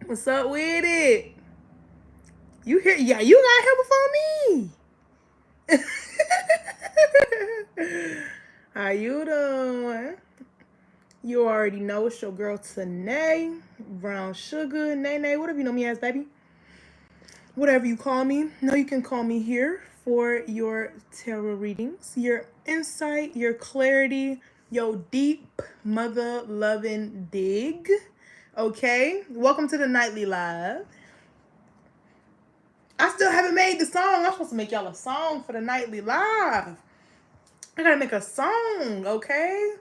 What's up with it? You here? Yeah, you got here before me. How you doing? You already know it's your girl Tanae, Brown Sugar, Nene, whatever you know me as, baby. Whatever you call me. No, you can call me here for your tarot readings, your insight, your clarity, your deep mother loving dig. Okay? Welcome to the nightly live. I still haven't made the song. I'm supposed to make y'all a song for the nightly live. I gotta make a song, okay?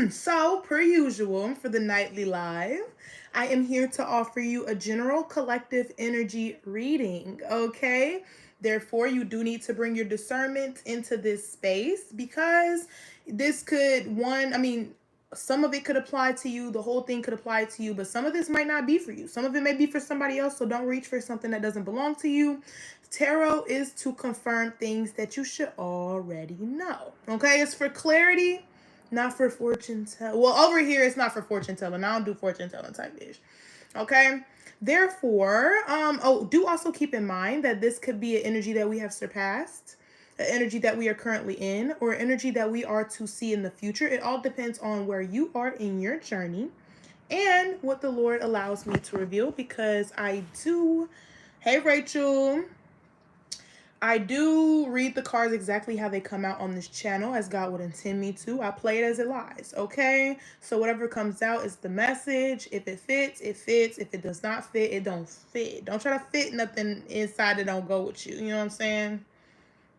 So per usual for the nightly live, I am here to offer you a general collective energy reading, okay? Therefore, you do need to bring your discernment into this space because this could some of it could apply to you, the whole thing could apply to you, but some of this might not be for you. Some of it may be for somebody else, so don't reach for something that doesn't belong to you. Tarot is to confirm things that you should already know. Okay, it's for clarity, not for fortune telling. Well, over here it's not for fortune telling. I don't do fortune telling type ish. Okay. Therefore, do also keep in mind that this could be an energy that we have surpassed, an energy that we are currently in, or energy that we are to see in the future. It all depends on where you are in your journey and what the Lord allows me to reveal, because I do. Hey, Rachel. I do read the cards exactly how they come out on this channel, as God would intend me to. I play it as it lies, okay? So whatever comes out is the message. If it fits, it fits. If it does not fit, it don't fit. Don't try to fit nothing inside that don't go with you. You know what I'm saying?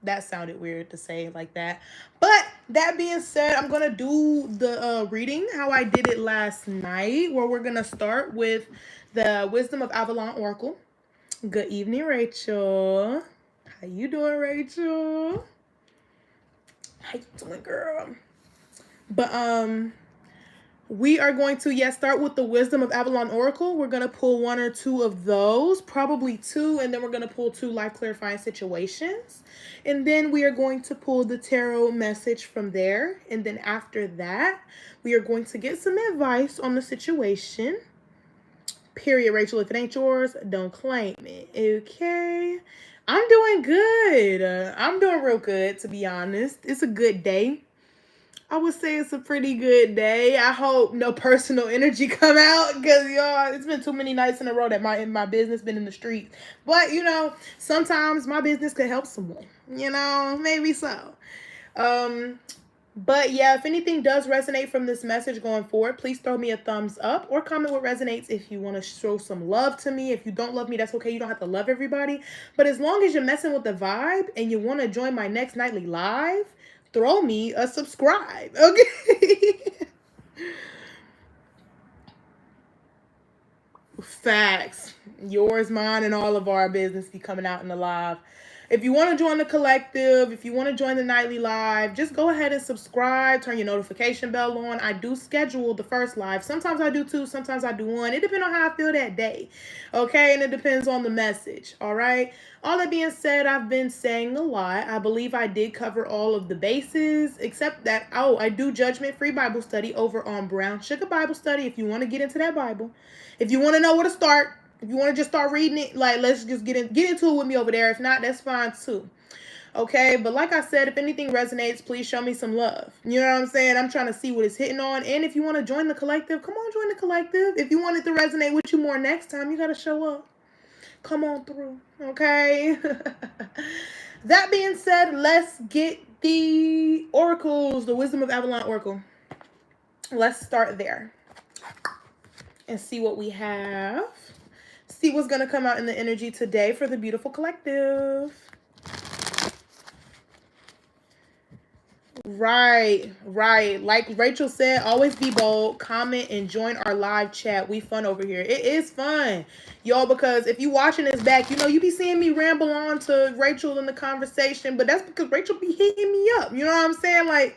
That sounded weird to say like that. But that being said, I'm going to do the reading how I did it last night, where we're going to start with the Wisdom of Avalon Oracle. Good evening, Rachel. How you doing, Rachel? How you doing, girl? But we are going to start with the Wisdom of Avalon Oracle. We're gonna pull one or two of those, probably two, and then we're gonna pull two life clarifying situations, and then we are going to pull the tarot message from there. And then after that, we are going to get some advice on the situation. Period, Rachel. If it ain't yours, don't claim it. Okay. I'm doing good. I'm doing real good, to be honest. It's a good day. I would say it's a pretty good day. I hope no personal energy come out, because y'all, it's been too many nights in a row that my business been in the streets. But sometimes my business could help someone. Maybe so. But yeah, if anything does resonate from this message going forward, please throw me a thumbs up or comment what resonates if you want to show some love to me. If you don't love me, that's okay. You don't have to love everybody. But as long as you're messing with the vibe and you want to join my next nightly live, throw me a subscribe. Okay? Facts. Yours, mine, and all of our business be coming out in the live. If you want to join the collective, if you want to join the nightly live, just go ahead and subscribe. Turn your notification bell on. I do schedule the first live. Sometimes I do two. Sometimes I do one. It depends on how I feel that day. Okay? And it depends on the message. All right? All that being said, I've been saying a lot. I believe I did cover all of the bases, except that, I do judgment-free Bible study over on Brown Sugar Bible Study if you want to get into that Bible. If you want to know where to start, if you want to just start reading it, like, let's just get into it with me over there. If not, that's fine too. Okay, but like I said, if anything resonates, please show me some love. You know what I'm saying? I'm trying to see what it's hitting on. And if you want to join the collective, come on, join the collective. If you want it to resonate with you more next time, you got to show up. Come on through. Okay? That being said, let's get the oracles, the Wisdom of Avalon Oracle. Let's start there and see what we have. See what's going to come out in the energy today for the beautiful collective. Right. Like Rachel said, always be bold, comment, and join our live chat. We fun over here. It is fun, y'all, because if you watching this back, you be seeing me ramble on to Rachel in the conversation, but that's because Rachel be hitting me up. You know what I'm saying? Like,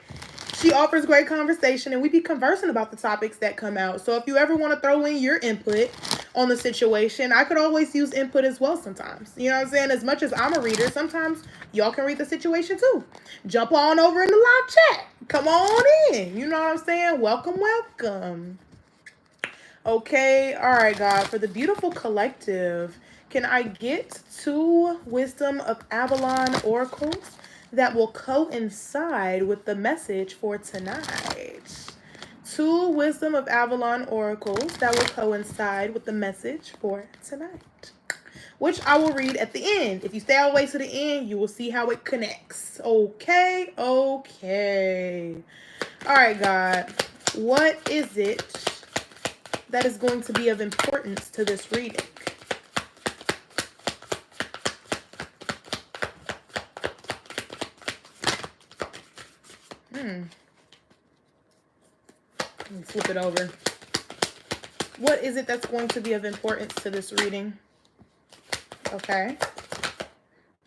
she offers great conversation, and we be conversing about the topics that come out. So if you ever want to throw in your input on the situation, I could always use input as well sometimes. You know what I'm saying? As much as I'm a reader, sometimes y'all can read the situation too. Jump on over in the live chat. Come on in. You know what I'm saying? Welcome. Okay, all right, God. For the beautiful collective, can I get 2 Wisdom of Avalon oracles that will coincide with the message for tonight? 2 Wisdom of Avalon oracles that will coincide with the message for tonight, which I will read at the end. If you stay all the way to the end, you will see how it connects. Okay, okay. All right, God. What is it that is going to be of importance to this reading? Let me flip it over. What is it that's going to be of importance to this reading? Okay.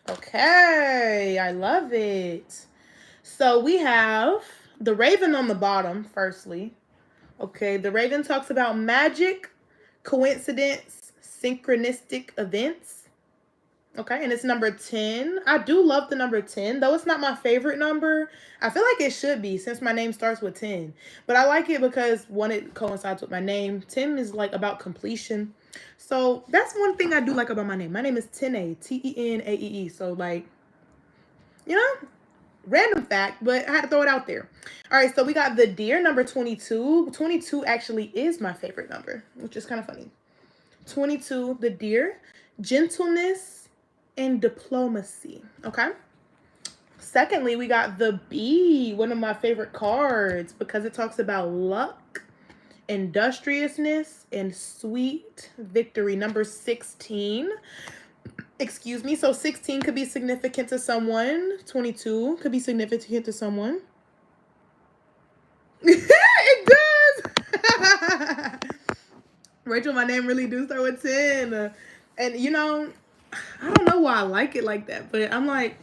Okay, I love it. So we have the Raven on the bottom, firstly. Okay, the Raven talks about magic, coincidence, synchronistic events. Okay, and it's number 10. I do love the number 10, though it's not my favorite number. I feel like it should be since my name starts with 10. But I like it because, one, it coincides with my name. 10 is like about completion. So that's one thing I do like about my name. My name is Tenae, Tenaee. So, like, you know, random fact, but I had to throw it out there. All right, so we got the Deer, number 22. 22 actually is my favorite number, which is kind of funny. 22, the Deer, gentleness and diplomacy. Okay. Secondly, we got the Bee, one of my favorite cards because it talks about luck, industriousness, and sweet victory. Number 16. Excuse me. So 16 could be significant to someone. 22 could be significant to someone. It does. Rachel, my name really do start with 10. And you know, I don't know why I like it like that, but I'm like,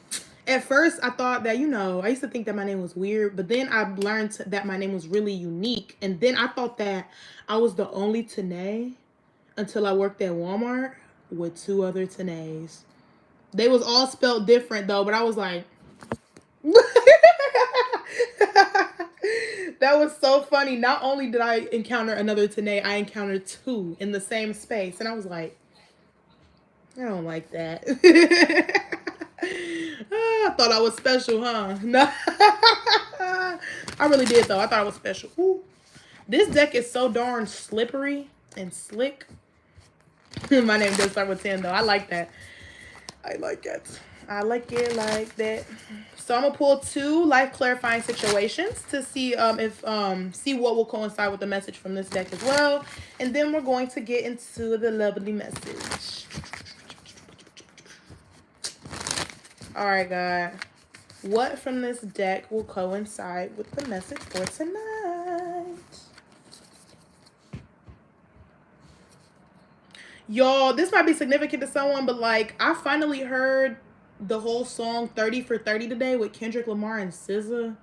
at first I thought that, I used to think that my name was weird, but then I learned that my name was really unique. And then I thought that I was the only Tenae until I worked at Walmart with 2 other Tenaes. They was all spelled different though, but I was like, that was so funny. Not only did I encounter another Tenae, I encountered 2 in the same space. And I was like, I don't like that. I thought I was special, huh? No. I really did, though. I thought I was special. Ooh. This deck is so darn slippery and slick. My name does start with 10, though. I like that. I like it. I like it like that. So I'm gonna pull 2 life clarifying situations to see see what will coincide with the message from this deck as well, and then we're going to get into the lovely message. All right, God. What from this deck will coincide with the message for tonight? Y'all, this might be significant to someone, but like, I finally heard the whole song 30 for 30 today with Kendrick Lamar and SZA.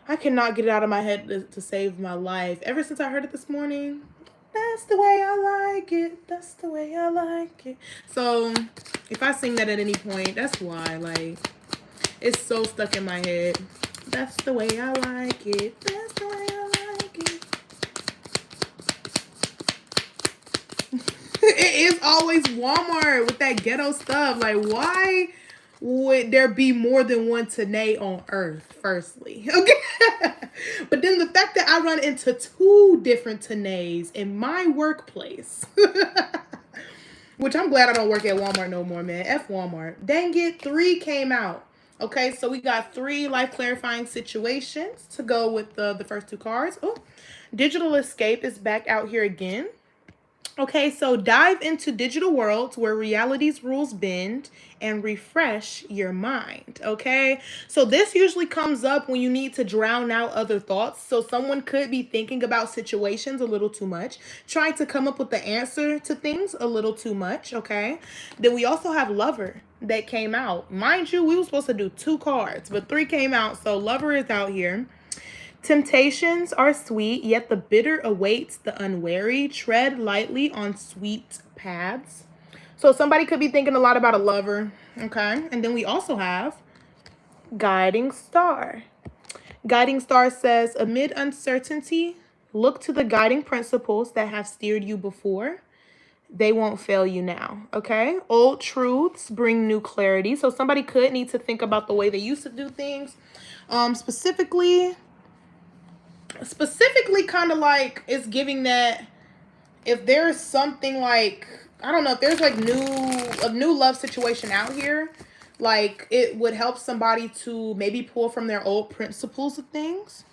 I cannot get it out of my head to save my life. Ever since I heard it this morning, that's the way I like it. That's the way I like it. So if I sing that at any point, that's why. Like, it's so stuck in my head. That's the way I like it. That's the way I like it. It is always Walmart with that ghetto stuff. Like, why would there be more than one Tenae on Earth, firstly? Okay. But then the fact that I run into 2 different Tenaes in my workplace, which I'm glad I don't work at Walmart no more, man. F Walmart. Dang it, 3 came out. Okay, so we got 3 life clarifying situations to go with the first 2 cards. Oh, Digital Escape is back out here again. Okay, so dive into digital worlds where reality's rules bend and refresh your mind. Okay, so this usually comes up when you need to drown out other thoughts. So someone could be thinking about situations a little too much, trying to come up with the answer to things a little too much. Okay, then we also have Lover that came out. Mind you, we were supposed to do 2 cards, but 3 came out. So Lover is out here. Temptations are sweet, yet the bitter awaits the unwary. Tread lightly on sweet paths. So somebody could be thinking a lot about a lover, okay? And then we also have Guiding Star. Guiding Star says, amid uncertainty, Look to the guiding principles that have steered you before. They won't fail you now, okay? Old truths bring new clarity. So somebody could need to think about the way they used to do things. Specifically kind of like it's giving that if there's something like, I don't know, if there's like a new love situation out here, like it would help somebody to maybe pull from their old principles of things.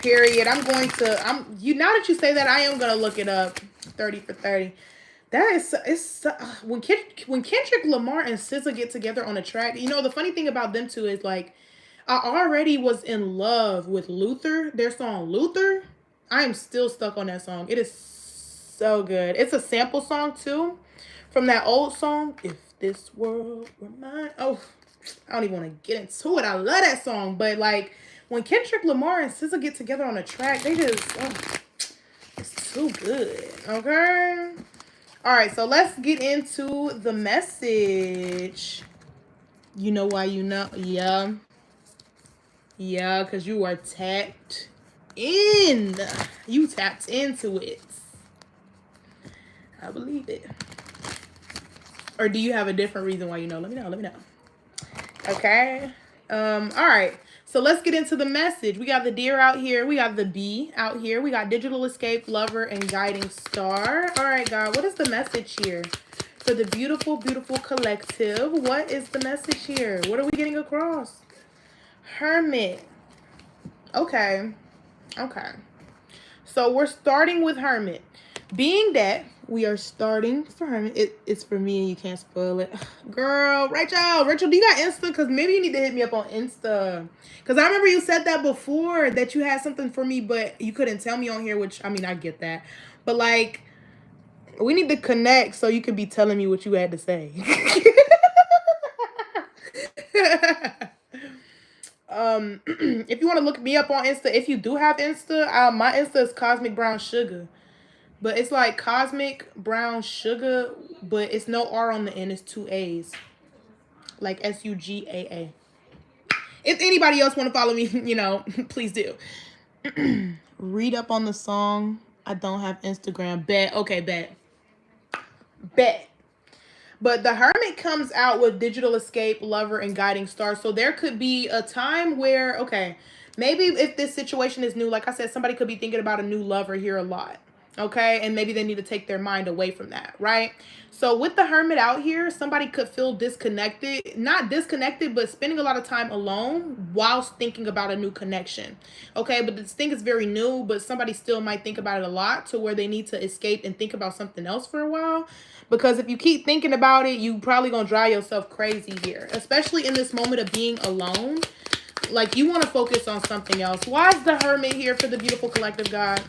Period. Now that you say that, I am gonna look it up. 30 for 30. That is, it's when Kendrick Lamar and SZA get together on a track. You know, the funny thing about them two is like, I already was in love with Luther, their song Luther. I am still stuck on that song. It is so good. It's a sample song too, from that old song, If This World Were Mine. Oh, I don't even want to get into it. I love that song, but like when Kendrick Lamar and SZA get together on a track, they just, it's too good. Okay. All right, so let's get into the message. You know why you know? Yeah. Yeah, because you are tapped in. You tapped into it. I believe it. Or do you have a different reason why you know? Let me know. Okay. All right. So let's get into the message. We got the deer out here. We got the bee out here. We got digital escape, lover, and guiding star. All right, God. What is the message here for the beautiful, beautiful collective? What is the message here? What are we getting across? Hermit. Okay. So we're starting with Hermit. Being that we are starting for Hermit, it's for me and you can't spoil it. Girl, Rachel, do you got Insta? Because maybe you need to hit me up on Insta. Because I remember you said that before, that you had something for me, but you couldn't tell me on here, which, I mean, I get that. But, like, we need to connect so you could be telling me what you had to say. If you want to look me up on Insta, if you do have Insta, my Insta is Cosmic Brown Sugar. But it's like Cosmic Brown Sugar, but it's no R on the end. It's 2 A's. Like SUGAA. If anybody else want to follow me, you know, please do. Read up on the song. I don't have Instagram. Bet. Okay, bet. But the Hermit comes out with digital escape, lover, and guiding star. So there could be a time where, okay, maybe if this situation is new, like I said, somebody could be thinking about a new lover here a lot. Okay, and maybe they need to take their mind away from that, right? So with the Hermit out here, somebody could feel disconnected, not disconnected, but spending a lot of time alone whilst thinking about a new connection. Okay, but this thing is very new, but somebody still might think about it a lot to where they need to escape and think about something else for a while. Because if you keep thinking about it, you probably gonna drive yourself crazy here, especially in this moment of being alone. Like, you want to focus on something else. Why is the Hermit here for the beautiful collective, God?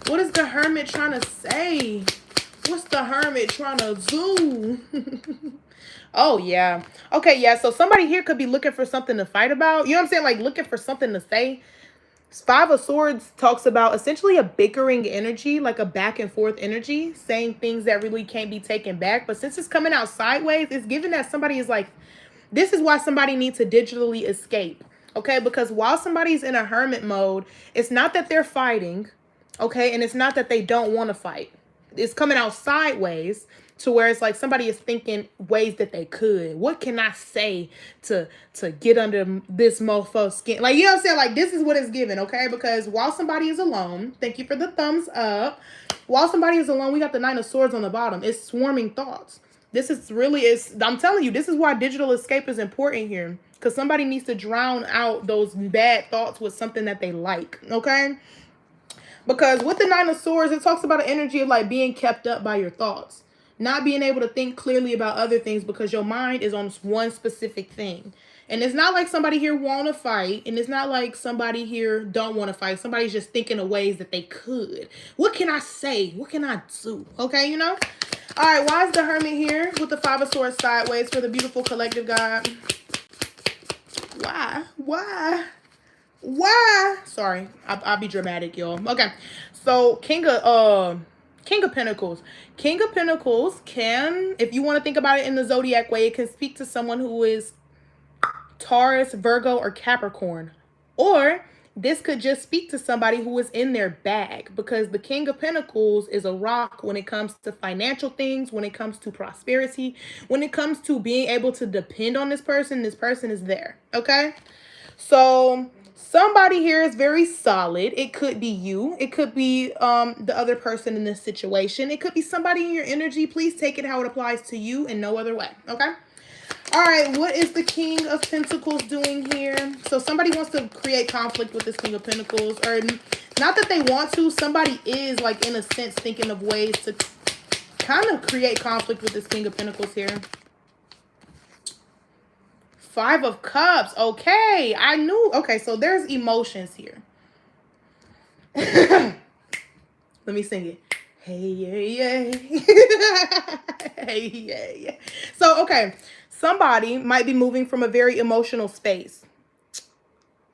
What is the Hermit trying to say? What's the Hermit trying to do? Oh, yeah. Okay, yeah. So somebody here could be looking for something to fight about. You know what I'm saying? Like, looking for something to say. Five of Swords talks about essentially a bickering energy, like a back and forth energy, saying things that really can't be taken back. But since it's coming out sideways, it's given that somebody is like, this is why somebody needs to digitally escape. Okay, because while somebody's in a hermit mode, it's not that they're fighting. Okay, and it's not that they don't want to fight. It's coming out sideways to where it's like somebody is thinking ways that they could. What can I say to get under this mofo's skin? Like, you know what I'm saying? Like, this is what it's given, okay? Because while somebody is alone, thank you for the thumbs up. While somebody is alone, we got the Nine of Swords on the bottom. It's swarming thoughts. This is really, I'm telling you, this is why digital escape is important here. Because somebody needs to drown out those bad thoughts with something that they like, okay? Because with the Nine of Swords, it talks about an energy of like being kept up by your thoughts. Not being able to think clearly about other things because your mind is on one specific thing. And it's not like somebody here want to fight. And it's not like somebody here don't want to fight. Somebody's just thinking of ways that they could. What can I say? What can I do? Okay, you know? All right, why is the Hermit here with the Five of Swords sideways for the beautiful collective, God? Why? Sorry, I'll be dramatic, y'all. Okay, so King of Pentacles. King of Pentacles can, if you want to think about it in the zodiac way, it can speak to someone who is Taurus, Virgo, or Capricorn. Or this could just speak to somebody who is in their bag, because the King of Pentacles is a rock when it comes to financial things, when it comes to prosperity, when it comes to being able to depend on this person is there. Okay. So somebody here is very solid. It could be you. It could be the other person in this situation. It could be somebody in your energy. Please take it how it applies to you and no other way. Okay. All right, what is the King of Pentacles doing here? So somebody wants to create conflict with this King of Pentacles, or not that they want to. Somebody is, like, in a sense, thinking of ways to kind of create conflict with this King of Pentacles here. Five of Cups. Okay, I knew. Okay, so there's emotions here. Let me sing it. Hey, yeah, yeah. Hey, yeah, yeah. So, okay. Somebody might be moving from a very emotional space.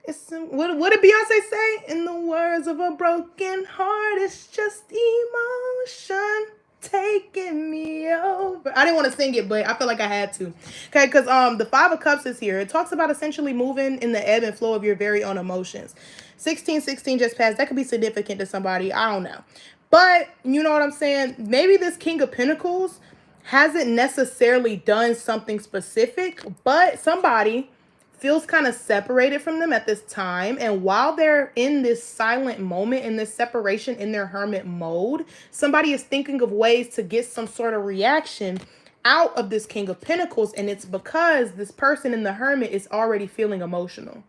What did Beyonce say? In the words of a broken heart, it's just emotion taking me over. I didn't want to sing it, but I feel like I had to. Okay, because the Five of Cups is here. It talks about essentially moving in the ebb and flow of your very own emotions. 1616 just passed. That could be significant to somebody. I don't know. But you know what I'm saying? Maybe this King of Pentacles hasn't necessarily done something specific, but somebody feels kind of separated from them at this time. And while they're in this silent moment, in this separation, in their hermit mode, somebody is thinking of ways to get some sort of reaction out of this King of Pentacles. And it's because this person in the hermit is already feeling emotional.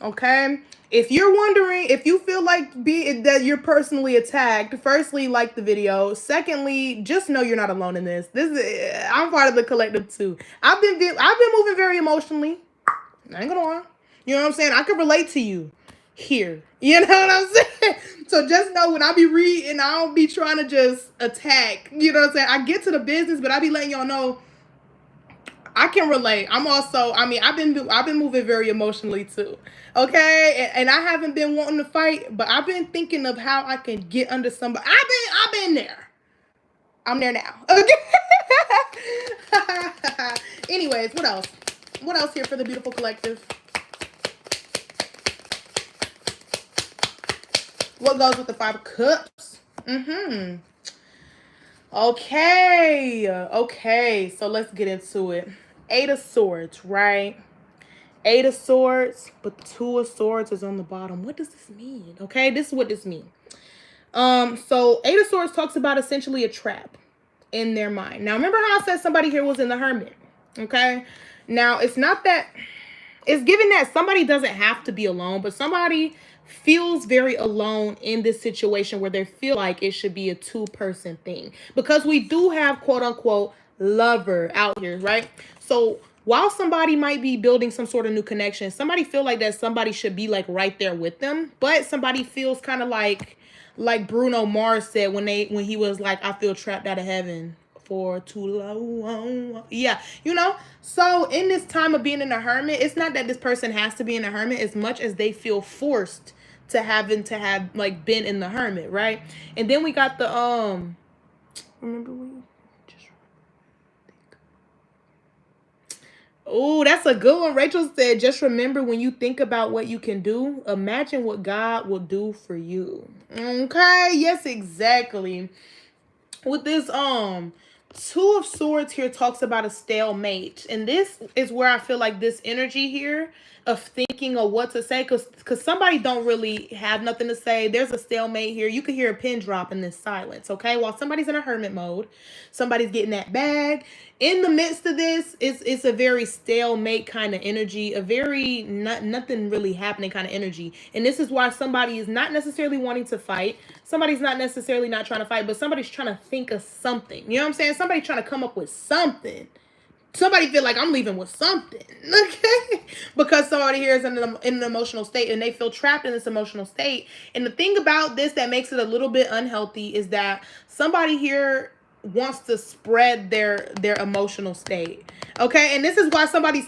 Okay. If you're wondering, if you feel like that you're personally attacked, firstly, like the video. Secondly, just know you're not alone in this. I'm part of the collective too. I've been moving very emotionally. I ain't gonna lie. You know what I'm saying? I can relate to you here. You know what I'm saying? So just know when I be reading, I don't be trying to just attack. You know what I'm saying? I get to the business, but I be letting y'all know I can relate. I'm also, I mean, I've been moving very emotionally too. Okay, and I haven't been wanting to fight, but I've been thinking of how I can get under somebody. I've been there. I'm there now. Okay. Anyways, what else? What else here for the beautiful collective? What goes with the Five of Cups? Okay. Okay. So let's get into it. Eight of Swords, right? Eight of Swords, but the Two of Swords is on the bottom. What does this mean? Okay, this is what this means. So Eight of Swords talks about essentially a trap in their mind. Now, remember how I said somebody here was in the hermit? Okay. Now, it's not that, it's given that somebody doesn't have to be alone, but somebody feels very alone in this situation where they feel like it should be a two-person thing, because we do have quote unquote lover out here, right? So while somebody might be building some sort of new connection, somebody feel like that somebody should be like right there with them, but somebody feels kind of like Bruno Mars said when he was like, I feel trapped out of heaven for too long. Yeah, you know. So in this time of being in a hermit, it's not that this person has to be in a hermit as much as they feel forced to have like been in the hermit, right? And then we got the remember when just oh, that's a good one. Rachel said, just remember when you think about what you can do, imagine what God will do for you. Okay, yes, exactly. With this Two of Swords here talks about a stalemate. And this is where I feel like this energy here of thinking of what to say, because somebody don't really have nothing to say. There's a stalemate here. You could hear a pin drop in this silence, okay? While somebody's in a hermit mode, somebody's getting that bag. In the midst of this, it's a very stalemate kind of energy, a very nothing really happening kind of energy. And this is why somebody is not necessarily wanting to fight. Somebody's not necessarily not trying to fight, but somebody's trying to think of something. You know what I'm saying? Somebody trying to come up with something. Somebody feel like I'm leaving with something, okay? Because somebody here is in an emotional state and they feel trapped in this emotional state. And the thing about this that makes it a little bit unhealthy is that somebody here wants to spread their emotional state, okay? And this is why somebody's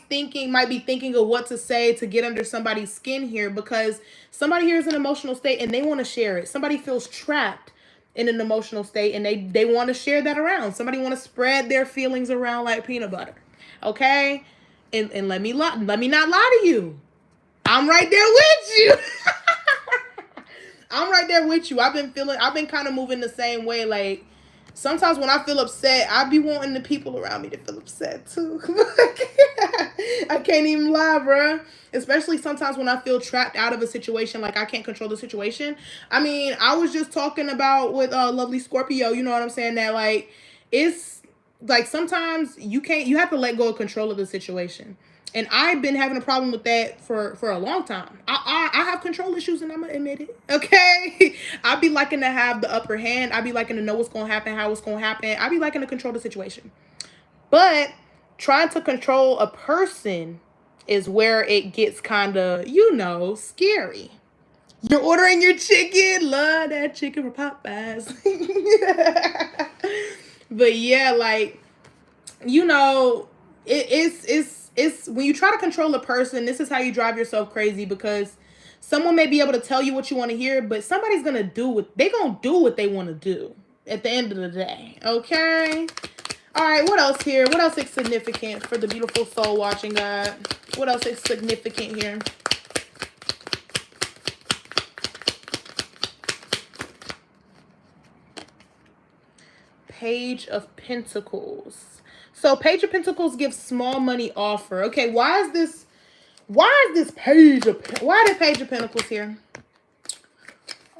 might be thinking of what to say to get under somebody's skin here, because somebody here is in an emotional state and they want to share it. Somebody feels trapped in an emotional state and they want to share that around. Somebody want to spread their feelings around like peanut butter, okay? And let me not lie to you. I'm right there with you. I'm right there with you. I've been kind of moving the same way. Like, sometimes when I feel upset, I be wanting the people around me to feel upset too. I can't even lie, bro. Especially sometimes when I feel trapped out of a situation, like I can't control the situation. I mean, I was just talking about with lovely Scorpio, you know what I'm saying? That like it's like sometimes you have to let go of control of the situation. And I've been having a problem with that for a long time. I have control issues, and I'm gonna admit it. Okay, I be liking to have the upper hand. I be liking to know what's gonna happen, how it's gonna happen. I be liking to control the situation. But trying to control a person is where it gets kind of, scary. You're ordering your chicken. Love that chicken from Popeyes. But yeah, like, it's when you try to control a person, this is how you drive yourself crazy, because someone may be able to tell you what you want to hear, but somebody's gonna do what they want to do at the end of the day. Okay. All right, what else here? What else is significant for the beautiful soul watching, God? What else is significant here? Page of Pentacles. So Page of Pentacles gives small money offer. Okay, why is this Page of Pentacles here?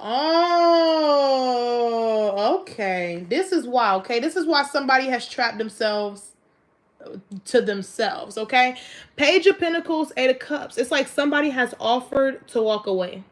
Oh, okay. This is why, okay? This is why somebody has trapped themselves to themselves, okay? Page of Pentacles, Eight of Cups. It's like somebody has offered to walk away.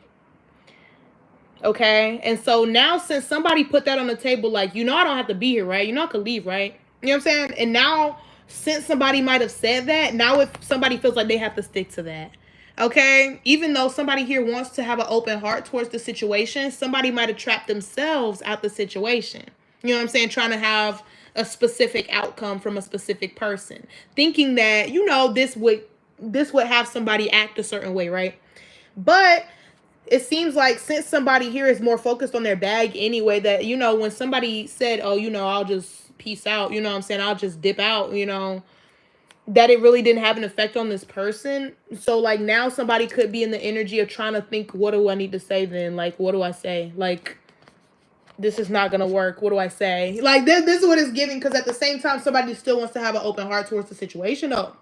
Okay? And so now, since somebody put that on the table, like, I don't have to be here, right? I could leave, right? You know what I'm saying? And now, since somebody might have said that, now if somebody feels like they have to stick to that. Okay? Even though somebody here wants to have an open heart towards the situation, somebody might have trapped themselves out the situation. You know what I'm saying? Trying to have a specific outcome from a specific person. Thinking that, this would have somebody act a certain way, right? But it seems like since somebody here is more focused on their bag anyway, that, when somebody said, oh, I'll just peace out, you know what I'm saying? I'll just dip out, that it really didn't have an effect on this person. So like now somebody could be in the energy of trying to think, what do I need to say then? Like, what do I say? Like, this is not going to work. What do I say? Like, this is what it's giving, because at the same time, somebody still wants to have an open heart towards the situation, though.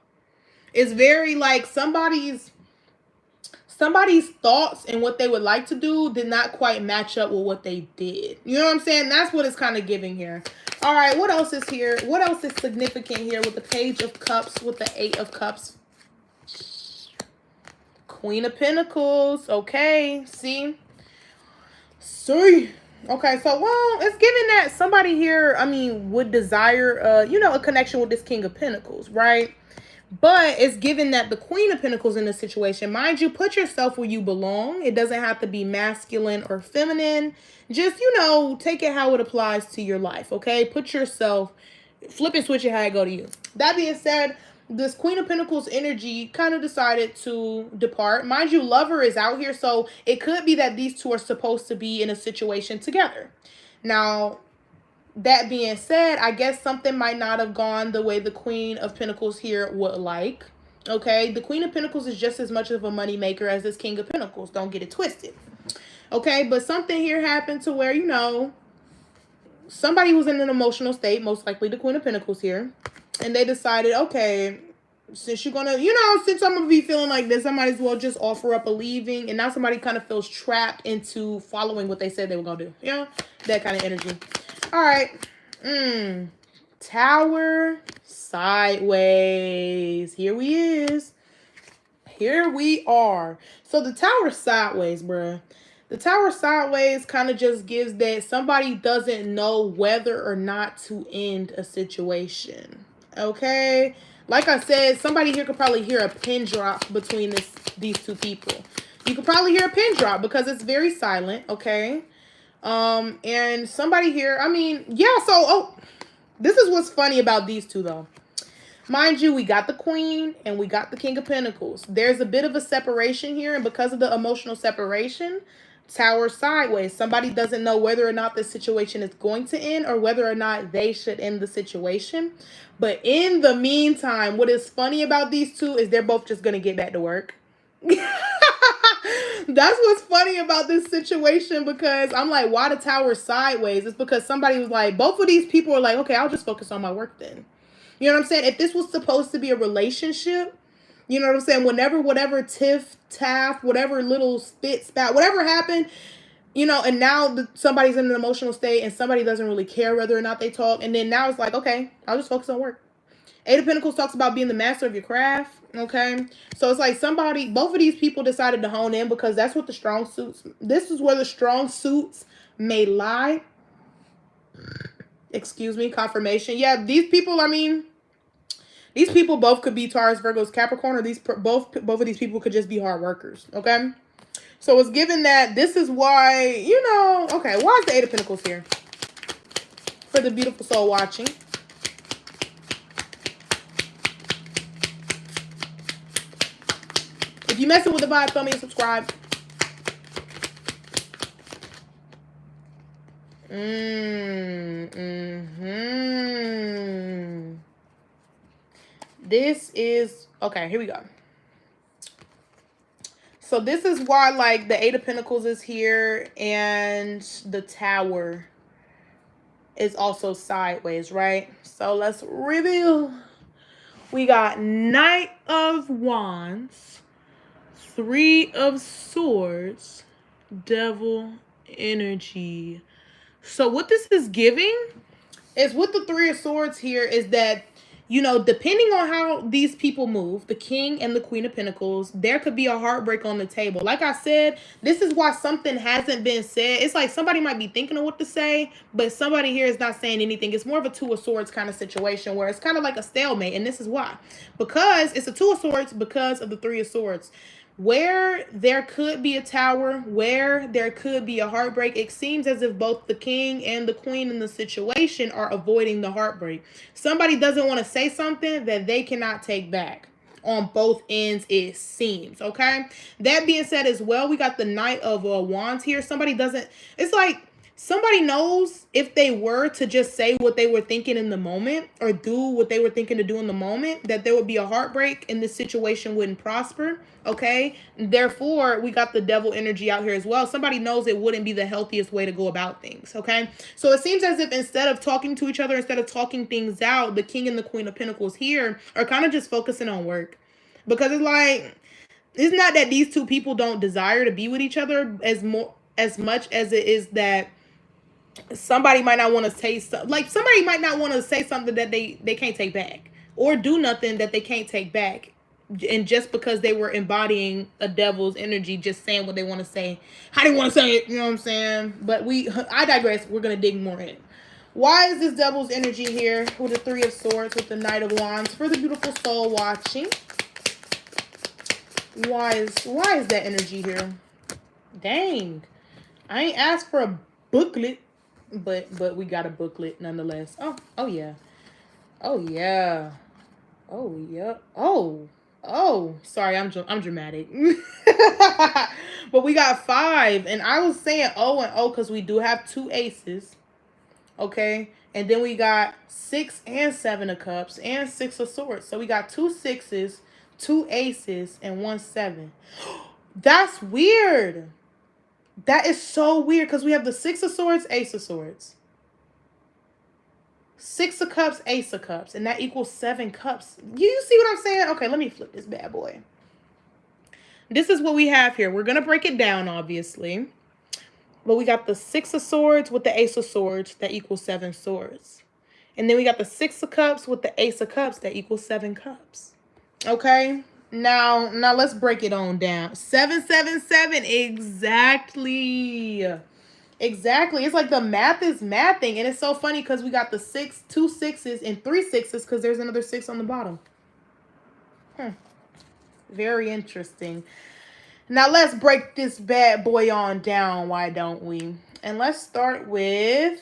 It's very like somebody's thoughts and what they would like to do did not quite match up with what they did. You know what I'm saying? That's what it's kind of giving here. All right, what else is here? What else is significant here with the Page of Cups, with the Eight of Cups? Queen of Pentacles. Okay, see? Okay, so, well, it's giving that somebody here, would desire, a connection with this King of Pentacles, right? But it's given that the Queen of Pentacles in this situation, mind you, put yourself where you belong. It doesn't have to be masculine or feminine. Just, take it how it applies to your life, okay? Put yourself, flip and switch it how it go to you. That being said, this Queen of Pentacles energy kind of decided to depart. Mind you, Lover is out here, so it could be that these two are supposed to be in a situation together. Now, that being said, I guess something might not have gone the way the Queen of Pentacles here would like. Okay, the Queen of Pentacles is just as much of a money maker as this King of Pentacles. Don't get it twisted. Okay, but something here happened to where, somebody was in an emotional state, most likely the Queen of Pentacles here. And they decided, okay, since you're gonna, since I'm gonna be feeling like this, I might as well just offer up a leaving. And now somebody kind of feels trapped into following what they said they were gonna do. That kind of energy. All right. Tower sideways. Here we are. So the Tower sideways, bruh. The Tower sideways kind of just gives that somebody doesn't know whether or not to end a situation. Okay? Like I said, somebody here could probably hear a pin drop between these two people. You could probably hear a pin drop because it's very silent, okay? And somebody here, this is what's funny about these two, though. Mind you, we got the Queen and we got the King of Pentacles. There's a bit of a separation here, and because of the emotional separation, Tower sideways. Somebody doesn't know whether or not this situation is going to end or whether or not they should end the situation. But in the meantime, what is funny about these two is they're both just going to get back to work. That's what's funny about this situation, because I'm like, why the tower sideways? It's because somebody was like, both of these people are like, okay, I'll just focus on my work then. You know what I'm saying? If this was supposed to be a relationship, you know what I'm saying? Whenever, whatever tiff, taff, whatever little spit, spat, whatever happened, you know, and now somebody's in an emotional state and somebody doesn't really care whether or not they talk. And then now it's like, okay, I'll just focus on work. Eight of Pentacles talks about being the master of your craft. Okay. So it's like somebody, both of these people decided to hone in because that's what the strong suits, this is where the strong suits may lie. Excuse me, confirmation. Yeah, these people, I mean, these people both could be Taurus, Virgos, Capricorn, or both of these people could just be hard workers. Okay. So it's given that this is why, you know, okay, why is the Eight of Pentacles here? For the beautiful soul watching. If you messing with the vibe, throw me and subscribe. This is, okay, here we go. So this is why, like, the Eight of Pentacles is here and the Tower is also sideways, right? So let's reveal. We got Knight of Wands, Three of Swords, Devil energy. So what this is giving is, with the Three of Swords here, is that, you know, depending on how these people move, the King and the Queen of Pentacles, there could be a heartbreak on the table. Like I said, this is why something hasn't been said. It's like somebody might be thinking of what to say, but somebody here is not saying anything. It's more of a Two of Swords kind of situation where it's kind of like a stalemate. And this is why. Because it's a Two of Swords because of the Three of Swords. Where there could be a tower, where there could be a heartbreak, it seems as if both the king and the queen in the situation are avoiding the heartbreak. Somebody doesn't want to say something that they cannot take back. On both ends, it seems, okay? That being said as well, we got the Knight of Wands here. Somebody doesn't, it's like, somebody knows if they were to just say what they were thinking in the moment or do what they were thinking to do in the moment, that there would be a heartbreak and this situation wouldn't prosper, okay? Therefore, we got the Devil energy out here as well. Somebody knows it wouldn't be the healthiest way to go about things, okay? So it seems as if instead of talking to each other, instead of talking things out, the King and the Queen of Pentacles here are kind of just focusing on work. Because it's like, it's not that these two people don't desire to be with each other as much as it is that somebody might not want to say something, like somebody might not want to say something that they can't take back, or do nothing that they can't take back, and just because they were embodying a devil's energy, just saying what they want to say, how they want to say it, you know what I'm saying? But I digress. We're gonna dig more in. Why is this devil's energy here with the Three of Swords, with the Knight of Wands, for the beautiful soul watching? Why is that energy here? Dang, I ain't asked for a booklet. But we got a booklet nonetheless. Oh yeah. Oh yeah. Oh yeah. Oh, sorry, I'm dramatic. But we got 5, and I was saying O and O because we do have 2 aces. Okay? And then we got 6 and 7 of cups and 6 of swords. So we got 2 6s, 2 aces, and 1 7. That's weird. That is so weird because we have the 6 of swords, ace of swords. 6 of cups, ace of cups. And that equals 7 cups. You see what I'm saying? Okay, let me flip this bad boy. This is what we have here. We're going to break it down, obviously. But we got the 6 of swords with the ace of swords. That equals 7 swords. And then we got the 6 of cups with the ace of cups. That equals 7 cups. Okay? Now let's break it on down. 777, exactly. It's like the math is mathing, and it's so funny because we got the 2 6s and 3 6s because there's another 6 on the bottom. Very interesting. Now let's break this bad boy on down. Why don't we? And let's start with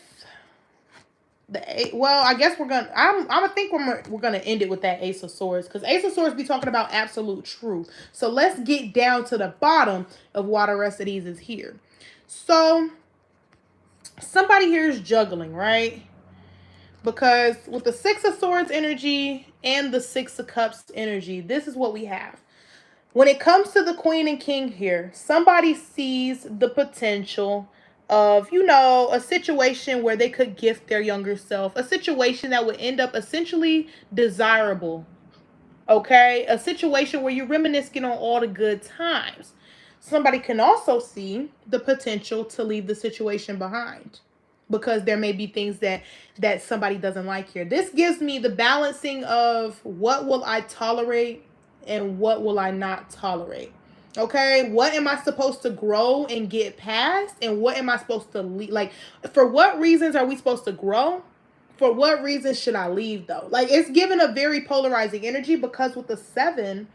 well, I guess we're gonna. I think we're gonna end it with that Ace of Swords, because Ace of Swords be talking about absolute truth. So let's get down to the bottom of why the rest of these is here. So somebody here is juggling, right? Because with the 6 of Swords energy and the 6 of Cups energy, this is what we have. When it comes to the Queen and King here, somebody sees the potential of, a situation where they could gift their younger self, a situation that would end up essentially desirable. Okay? A situation where you're reminiscing on all the good times. Somebody can also see the potential to leave the situation behind because there may be things that somebody doesn't like here. This gives me the balancing of what will I tolerate and what will I not tolerate. Okay, what am I supposed to grow and get past, and what am I supposed to leave? Like, for what reasons are we supposed to grow? For what reasons should I leave though? Like, it's given a very polarizing energy because with the 7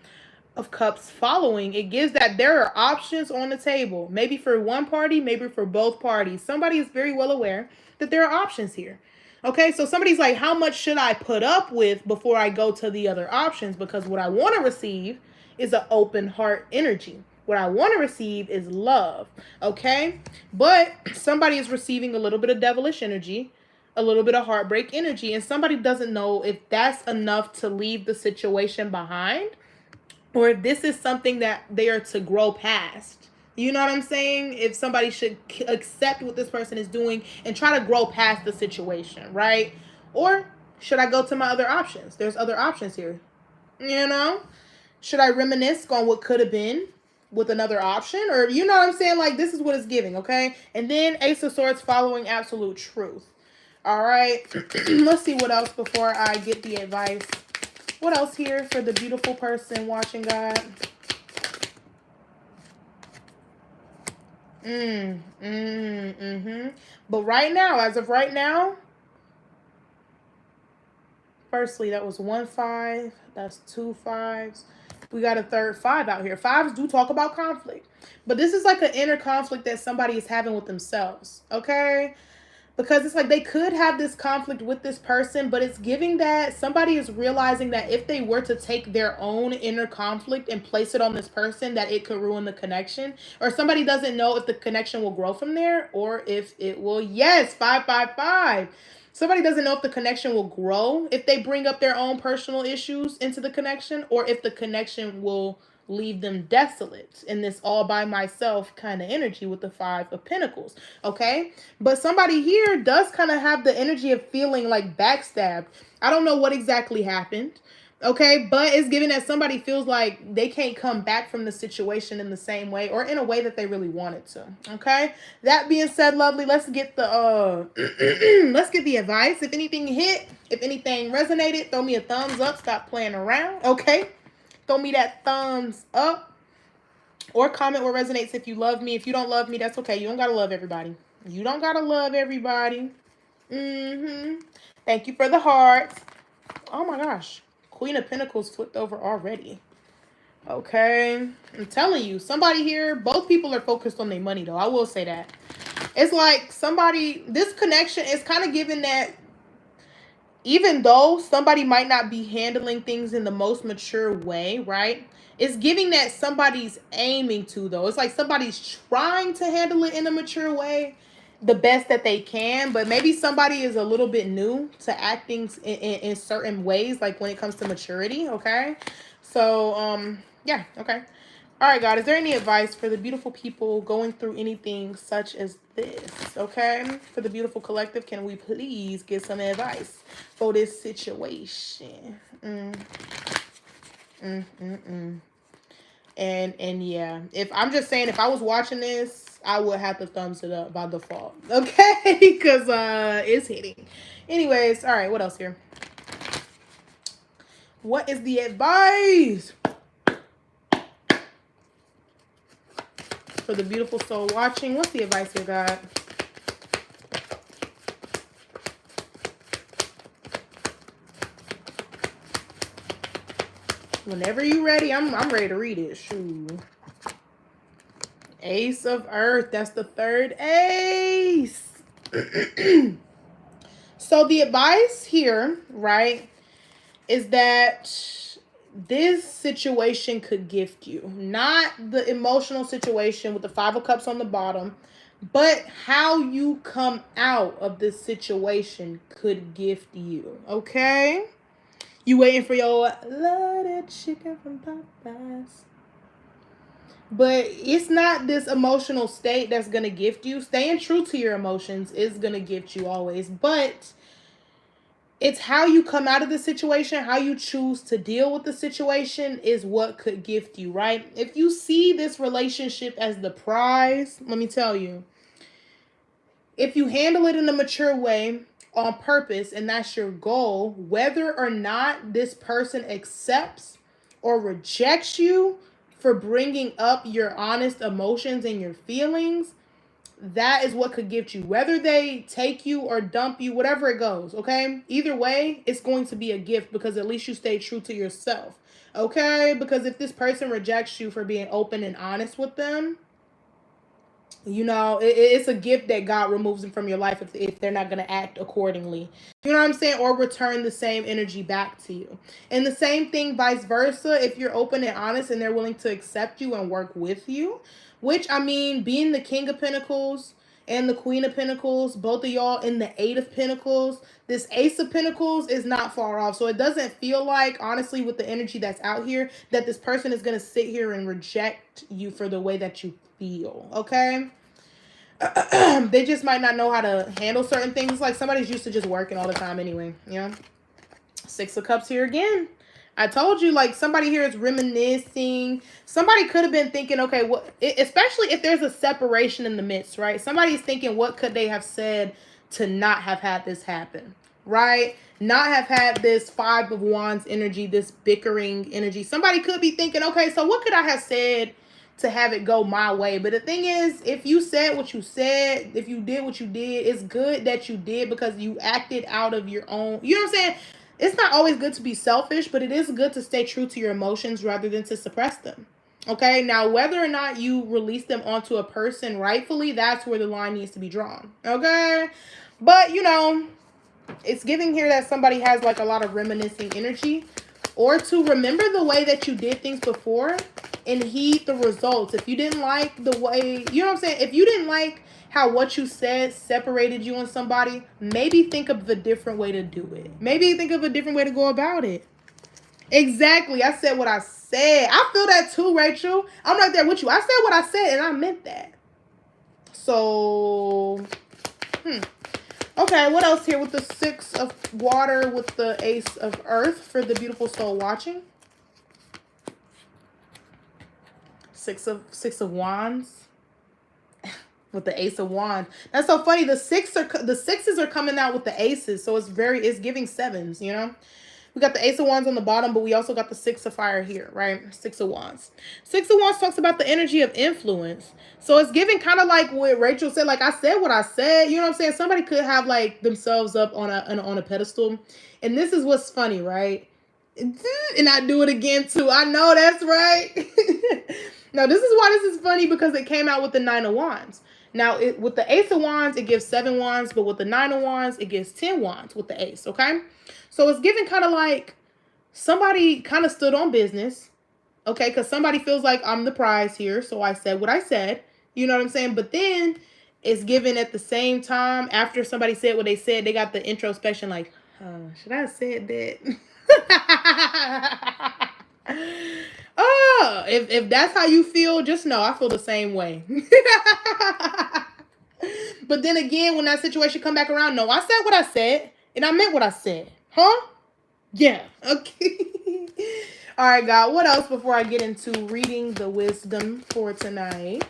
of Cups following, it gives that there are options on the table. Maybe for one party, maybe for both parties. Somebody is very well aware that there are options here. Okay, so somebody's like, how much should I put up with before I go to the other options? Because what I want to receive is an open heart energy. What I want to receive is love. Okay, but somebody is receiving a little bit of devilish energy, a little bit of heartbreak energy, and somebody doesn't know if that's enough to leave the situation behind or if this is something that they are to grow past. You know what I'm saying? If somebody should accept what this person is doing and try to grow past the situation, right? Or should I go to my other options? There's other options here. You know? Should I reminisce on what could have been with another option? Or, you know what I'm saying? Like, this is what it's giving, okay? And then Ace of Swords following absolute truth. All right. Let's see what else before I get the advice. What else here for the beautiful person watching, God? But right now, as of right now, firstly, that was 1 5. That's 2 5s. We got a third 5 out here. 5s do talk about conflict. But this is like an inner conflict that somebody is having with themselves. Okay? Because it's like they could have this conflict with this person, but it's giving that somebody is realizing that if they were to take their own inner conflict and place it on this person, that it could ruin the connection. Or somebody doesn't know if the connection will grow from there or if it will. Yes, 5 5 5. Somebody doesn't know if the connection will grow if they bring up their own personal issues into the connection, or if the connection will leave them desolate in this all by myself kind of energy with the 5 of Pentacles. Okay, but somebody here does kind of have the energy of feeling like backstabbed. I don't know what exactly happened. Okay, but it's given that somebody feels like they can't come back from the situation in the same way or in a way that they really wanted to. Okay, that being said, lovely, let's get the let's get the advice. If anything hit, if anything resonated, throw me a thumbs up. Stop playing around. Okay, throw me that thumbs up, or comment what resonates if you love me. If you don't love me, that's okay. You don't gotta love everybody. You don't gotta love everybody. Thank you for the hearts. Oh my gosh. Queen of Pentacles flipped over already. Okay. I'm telling you, somebody here, both people are focused on their money though. I will say that. It's like somebody, this connection is kind of giving that even though somebody might not be handling things in the most mature way, right? It's giving that somebody's aiming to, though. It's like somebody's trying to handle it in a mature way, the best that they can, but maybe somebody is a little bit new to acting in certain ways, like when it comes to maturity, okay? So, yeah, okay. All right, God, is there any advice for the beautiful people going through anything such as this? Okay, for the beautiful collective, can we please get some advice for this situation? And yeah, if I'm just saying, if I was watching this, I would have to thumbs it up by default. Okay, because it's hitting. Anyways, all right, what else here? What is the advice for the beautiful soul watching? What's the advice here, God? Whenever you ready, I'm ready to read it. Shoot. Ace of Earth. That's the third ace. So the advice here, right, is that this situation could gift you. Not the emotional situation with the 5 of Cups on the bottom, but how you come out of this situation could gift you. Okay? You waiting for your loaded chicken from Popeyes. But it's not this emotional state that's going to gift you. Staying true to your emotions is going to gift you always. But it's how you come out of the situation, how you choose to deal with the situation is what could gift you, right? If you see this relationship as the prize, let me tell you, if you handle it in a mature way on purpose and that's your goal, whether or not this person accepts or rejects you for bringing up your honest emotions and your feelings, that is what could gift you. Whether they take you or dump you, whatever it goes, okay? Either way, it's going to be a gift because at least you stay true to yourself, okay? Because if this person rejects you for being open and honest with them, you know, it's a gift that God removes them from your life if they're not going to act accordingly. You know what I'm saying? Or return the same energy back to you. And the same thing vice versa. If you're open and honest and they're willing to accept you and work with you, which I mean, being the King of Pentacles and the Queen of Pentacles, both of y'all in the Eight of Pentacles, this Ace of Pentacles is not far off. So it doesn't feel like, honestly, with the energy that's out here, that this person is going to sit here and reject you for the way that you feel, okay? They just might not know how to handle certain things. Like somebody's used to just working all the time anyway, you know? Six of Cups here again. I told you, like, somebody here is reminiscing. Somebody could have been thinking, okay, what, especially if there's a separation in the midst, right? Somebody's thinking, what could they have said to not have had this happen, right? Not have had this Five of Wands energy, this bickering energy. Somebody could be thinking, okay, so what could I have said to have it go my way? But the thing is, if you said what you said, if you did what you did, it's good that you did because you acted out of your own, you know what I'm saying? It's not always good to be selfish, but it is good to stay true to your emotions rather than to suppress them. Okay, now whether or not you release them onto a person rightfully, that's where the line needs to be drawn. Okay, but you know, it's giving here that somebody has like a lot of reminiscing energy, or to remember the way that you did things before and heed the results. If you didn't like the way, you know what I'm saying? If you didn't like how what you said separated you and somebody, maybe think of a different way to do it. Maybe think of a different way to go about it. Exactly. I said what I said. I feel that too, Rachel. I'm right there with you. I said what I said and I meant that. So, okay, what else here with the Six of Water with the Ace of Earth for the beautiful soul watching? Six of Wands with the Ace of Wands. That's so funny. The sixes are coming out with the aces, so it's giving sevens, you know? We got the Ace of Wands on the bottom, but we also got the Six of Fire here, right? Six of Wands. Six of Wands talks about the energy of influence. So it's giving kind of like what Rachel said. Like I said what I said. You know what I'm saying? Somebody could have like themselves up on a pedestal. And this is what's funny, right? And I do it again too. I know that's right. Now, this is why this is funny, because it came out with the Nine of Wands. Now, with the Ace of Wands, it gives 7 wands, but with the Nine of Wands, it gives 10 wands with the Ace, okay? So it's giving kind of like somebody kind of stood on business, okay? Because somebody feels like I'm the prize here, so I said what I said. You know what I'm saying? But then it's given at the same time, after somebody said what they said, they got the introspection like, should I have said that? Oh, if that's how you feel, just know I feel the same way. But then again, when that situation come back around, no, I said what I said, and I meant what I said. Huh? Yeah. Okay. All right, God. What else before I get into reading the wisdom for tonight?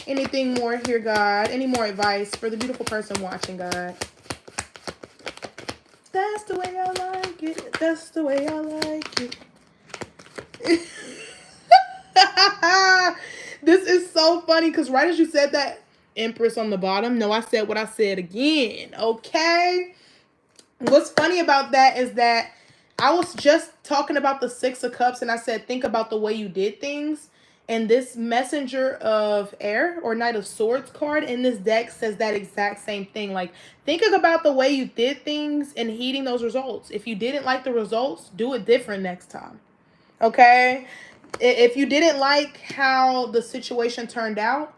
Anything more here, God? Any more advice for the beautiful person watching, God? That's the way I like it. That's the way I like it. This is so funny because right as you said that, Empress on the bottom, no, I said what I said again. Okay. What's funny about that is that I was just talking about the Six of Cups and I said, think about the way you did things. And this Messenger of Air or Knight of Swords card in this deck says that exact same thing. Like, thinking about the way you did things and heeding those results. If you didn't like the results, do it different next time. Okay? If you didn't like how the situation turned out,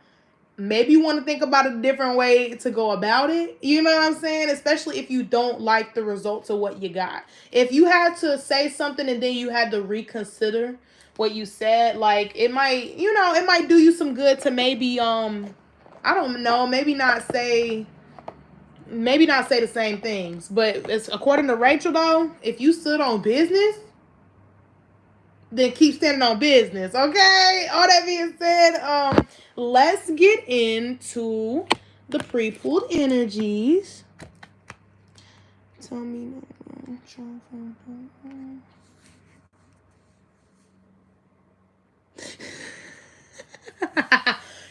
maybe you want to think about a different way to go about it. You know what I'm saying? Especially if you don't like the results of what you got. If you had to say something and then you had to reconsider what you said. Like, it might, it might do you some good to maybe, I don't know, maybe not say the same things. But it's according to Rachel though, if you stood on business, then keep standing on business. Okay. All that being said, let's get into the pre-pulled energies. Tell me now.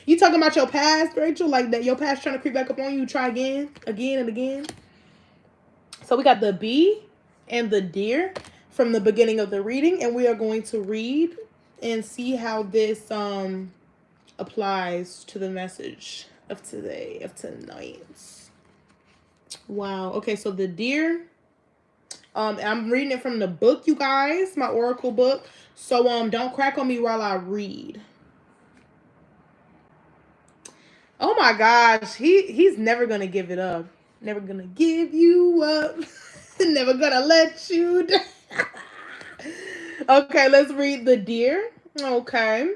You talking about your past, Rachel? Like that your past trying to creep back up on you, try again and again. So we got the bee and the deer from the beginning of the reading, and we are going to read and see how this applies to the message of tonight. Wow. Okay, so the deer. I'm reading it from the book, you guys, my oracle book. So don't crack on me while I read. Oh my gosh, he's never gonna give it up. Never gonna give you up. Never gonna let you down. Okay, let's read the deer. Okay.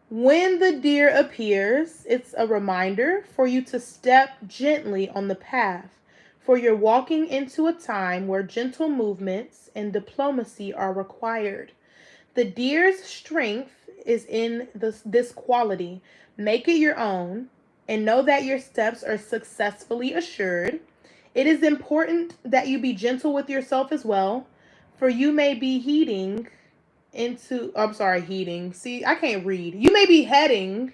When the deer appears, it's a reminder for you to step gently on the path, for you're walking into a time where gentle movements and diplomacy are required. The deer's strength is in this quality. Make it your own and know that your steps are successfully assured. It is important that you be gentle with yourself as well, for you may be heeding. See, I can't read. You may be heading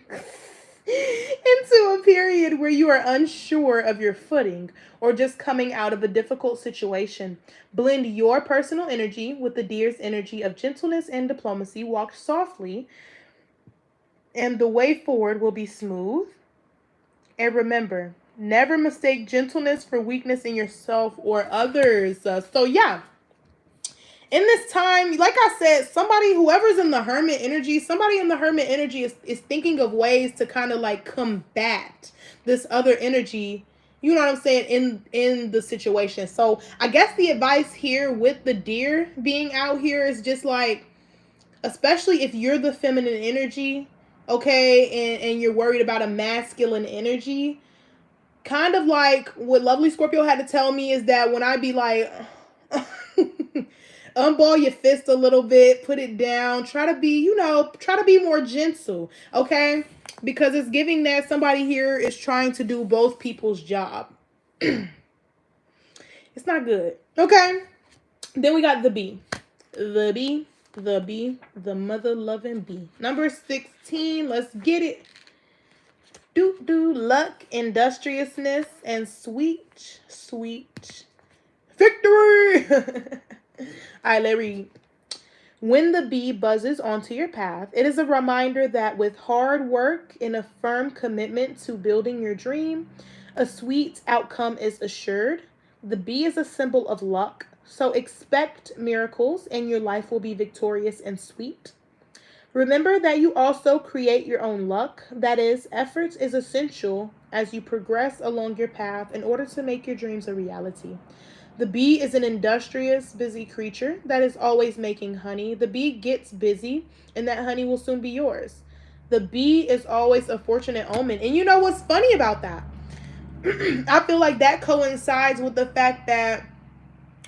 into a period where you are unsure of your footing or just coming out of a difficult situation. Blend your personal energy with the deer's energy of gentleness and diplomacy. Walk softly, and the way forward will be smooth. And remember, never mistake gentleness for weakness in yourself or others. In this time, like I said, whoever's in the hermit energy, somebody in the hermit energy is thinking of ways to kind of like combat this other energy, you know what I'm saying, in the situation. So I guess the advice here with the deer being out here is just like, especially if you're the feminine energy, okay, and you're worried about a masculine energy, kind of like what Lovely Scorpio had to tell me is that when I be like, unball your fist a little bit, put it down, try to be more gentle, okay? Because it's giving that somebody here is trying to do both people's job. It's not good, okay? Then we got the bee. The mother-loving bee. Number 16, let's get it. Luck, industriousness, and sweet victory. All right, let's read. When the bee buzzes onto your path, it is a reminder that with hard work and a firm commitment to building your dream, a sweet outcome is assured. The bee is a symbol of luck, so expect miracles and your life will be victorious and sweet. Remember that you also create your own luck. That is, effort is essential as you progress along your path in order to make your dreams a reality. The bee is an industrious, busy creature that is always making honey. The bee gets busy, and that honey will soon be yours. The bee is always a fortunate omen. And you know what's funny about that? I feel like that coincides with the fact that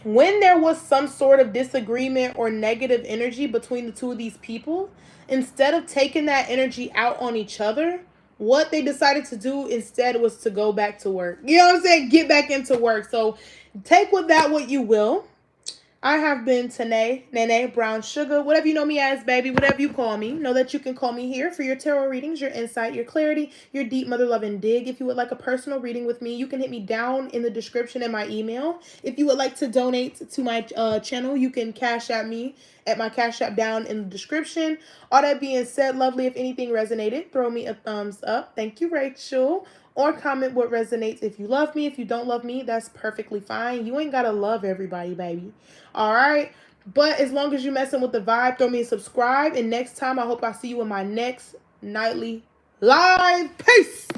when there was some sort of disagreement or negative energy between the two of these people, instead of taking that energy out on each other, what they decided to do instead was to go back to work. You know what I'm saying? Get back into work. So take with that what you will. I have been Tanae, Nene, Brown Sugar, whatever you know me as, baby, whatever you call me. Know that you can call me here for your tarot readings, your insight, your clarity, your deep mother loving dig. If you would like a personal reading with me, you can hit me down in the description in my email. If you would like to donate to my channel, you can cash at me at my cash app down in the description. All that being said, lovely, if anything resonated, throw me a thumbs up. Thank you, Rachel. Or comment what resonates. If you love me, if you don't love me, that's perfectly fine. You ain't gotta love everybody, baby. All right? But as long as you're messing with the vibe, throw me a subscribe. And next time, I hope I see you in my next nightly live. Peace!